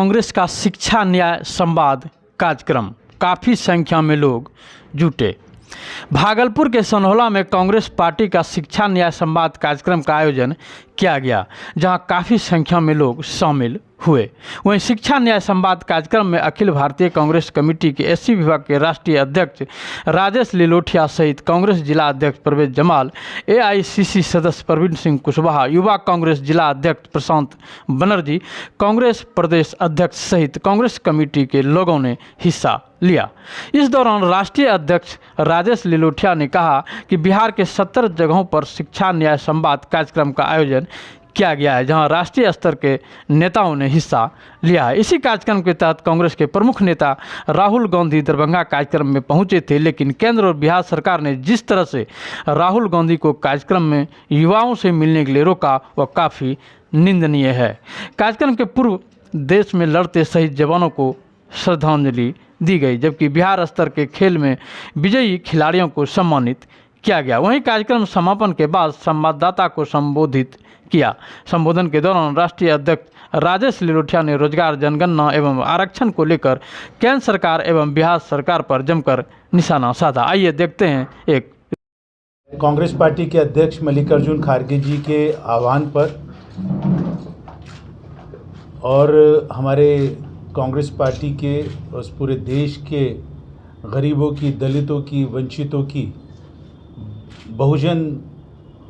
कांग्रेस का शिक्षा न्याय संवाद कार्यक्रम, काफ़ी संख्या में लोग जुटे। भागलपुर के सनहौला में कांग्रेस पार्टी का शिक्षा न्याय संवाद कार्यक्रम का आयोजन किया गया, जहां काफ़ी संख्या में लोग शामिल हुए। वहीं शिक्षा न्याय संवाद कार्यक्रम में अखिल भारतीय कांग्रेस कमेटी के एससी विभाग के राष्ट्रीय अध्यक्ष राजेश लिलोठिया सहित कांग्रेस जिला अध्यक्ष परवेज जमाल, एआईसीसी सदस्य प्रवीण सिंह कुशवाहा, युवा कांग्रेस जिला अध्यक्ष प्रशांत बनर्जी, कांग्रेस प्रदेश अध्यक्ष सहित कांग्रेस कमेटी के लोगों ने हिस्सा लिया। इस दौरान राष्ट्रीय अध्यक्ष राजेश लिलोठिया ने कहा कि बिहार के 70 जगहों पर शिक्षा न्याय संवाद कार्यक्रम का आयोजन किया गया है, जहां राष्ट्रीय स्तर के नेताओं ने हिस्सा लिया है। इसी कार्यक्रम के तहत कांग्रेस के प्रमुख नेता राहुल गांधी दरभंगा कार्यक्रम में पहुंचे थे, लेकिन केंद्र और बिहार सरकार ने जिस तरह से राहुल गांधी को कार्यक्रम में युवाओं से मिलने के लिए रोका, वह काफ़ी निंदनीय है। कार्यक्रम के पूर्व देश में लड़ते शहीद जवानों को श्रद्धांजलि दी गई, जबकि बिहार स्तर के खेल में विजयी खिलाड़ियों को सम्मानित किया गया। वहीं कार्यक्रम समापन के बाद संवाददाता को संबोधित किया। संबोधन के दौरान राष्ट्रीय अध्यक्ष राजेश लिलोठिया ने रोजगार, जनगणना एवं आरक्षण को लेकर केंद्र सरकार एवं बिहार सरकार पर जमकर निशाना साधा। आइए देखते हैं एक। कांग्रेस पार्टी के अध्यक्ष मल्लिकार्जुन खड़गे जी के आह्वान पर और हमारे कांग्रेस पार्टी के उस पूरे देश के गरीबों की, दलितों की, वंचितों की, बहुजन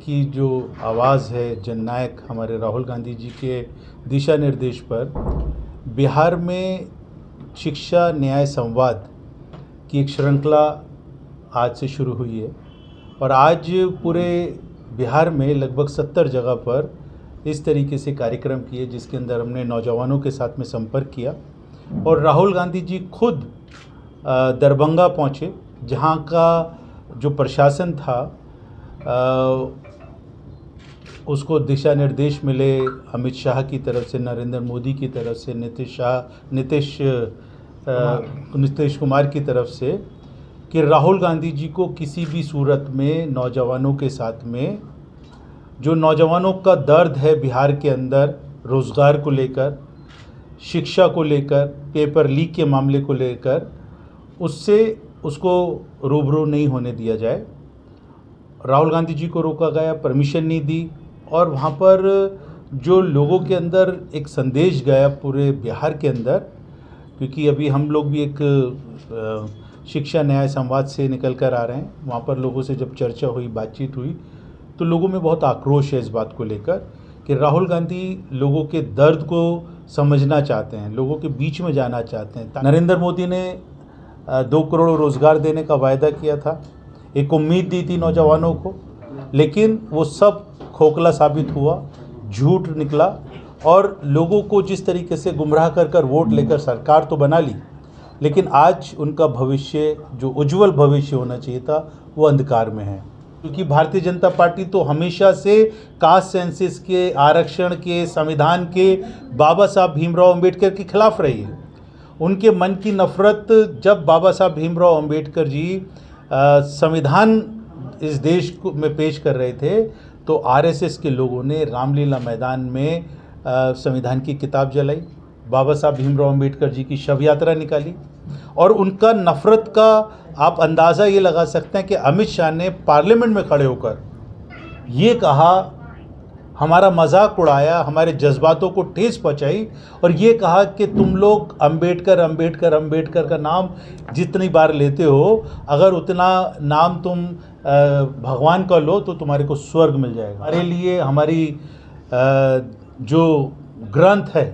की जो आवाज़ है, जननायक हमारे राहुल गांधी जी के दिशा निर्देश पर बिहार में शिक्षा न्याय संवाद की एक श्रृंखला आज से शुरू हुई है। और आज पूरे बिहार में लगभग 70 जगह पर इस तरीके से कार्यक्रम किए, जिसके अंदर हमने नौजवानों के साथ में संपर्क किया और राहुल गांधी जी खुद दरभंगा पहुँचे, जहाँ का जो प्रशासन था उसको दिशा निर्देश मिले अमित शाह की तरफ से, नरेंद्र मोदी की तरफ से, नीतीश कुमार की तरफ से, कि राहुल गांधी जी को किसी भी सूरत में नौजवानों के साथ में, जो नौजवानों का दर्द है बिहार के अंदर, रोज़गार को लेकर, शिक्षा को लेकर, पेपर लीक के मामले को लेकर, उसको रूबरू नहीं होने दिया जाए। राहुल गांधी जी को रोका गया, परमिशन नहीं दी, और वहाँ पर जो लोगों के अंदर एक संदेश गया पूरे बिहार के अंदर, क्योंकि अभी हम लोग भी एक शिक्षा न्याय संवाद से निकल कर आ रहे हैं, वहाँ पर लोगों से जब चर्चा हुई, बातचीत हुई, तो लोगों में बहुत आक्रोश है इस बात को लेकर कि राहुल गांधी लोगों के दर्द को समझना चाहते हैं, लोगों के बीच में जाना चाहते हैं। नरेंद्र मोदी ने 2 करोड़ रोज़गार देने का वायदा किया था, एक उम्मीद दी थी नौजवानों को, लेकिन वो सब खोखला साबित हुआ, झूठ निकला, और लोगों को जिस तरीके से गुमराह कर वोट लेकर सरकार तो बना ली, लेकिन आज उनका भविष्य, जो उज्जवल भविष्य होना चाहिए था, वो अंधकार में है। क्योंकि भारतीय जनता पार्टी तो हमेशा से कास्ट सेंसस के, आरक्षण के, संविधान के, बाबा साहब भीमराव अंबेडकर के खिलाफ रही है। उनके मन की नफ़रत जब बाबा साहब भीमराव अंबेडकर जी संविधान इस देश को में पेश कर रहे थे, तो आरएसएस के लोगों ने रामलीला मैदान में संविधान की किताब जलाई, बाबा साहब भीमराव अंबेडकर जी की शव यात्रा निकाली, और उनका नफ़रत का आप अंदाज़ा ये लगा सकते हैं कि अमित शाह ने पार्लियामेंट में खड़े होकर ये कहा, हमारा मजाक उड़ाया, हमारे जज्बातों को ठेस पहुंचाई, और ये कहा कि तुम लोग अंबेडकर अंबेडकर अंबेडकर का नाम जितनी बार लेते हो, अगर उतना नाम तुम भगवान का लो तो तुम्हारे को स्वर्ग मिल जाएगा। हमारे लिए हमारी जो ग्रंथ है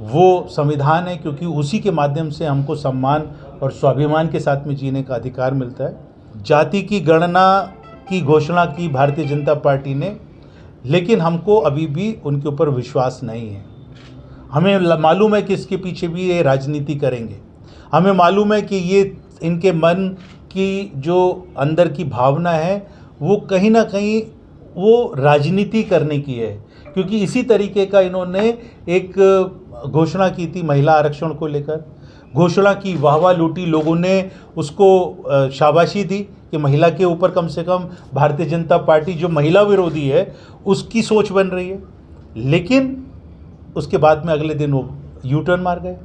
वो संविधान है, क्योंकि उसी के माध्यम से हमको सम्मान और स्वाभिमान के साथ में जीने का अधिकार मिलता है। जाति की गणना की घोषणा की भारतीय जनता पार्टी ने, लेकिन हमको अभी भी उनके ऊपर विश्वास नहीं है। हमें मालूम है कि इसके पीछे भी ये राजनीति करेंगे, हमें मालूम है कि ये इनके मन की जो अंदर की भावना है वो कहीं ना कहीं वो राजनीति करने की है, क्योंकि इसी तरीके का इन्होंने एक घोषणा की थी महिला आरक्षण को लेकर, घोषणा की, वाहवाह लूटी, लोगों ने उसको शाबाशी दी कि महिला के ऊपर कम से कम भारतीय जनता पार्टी जो महिला विरोधी है उसकी सोच बन रही है। लेकिन उसके बाद में अगले दिन वो यू टर्न मार गए।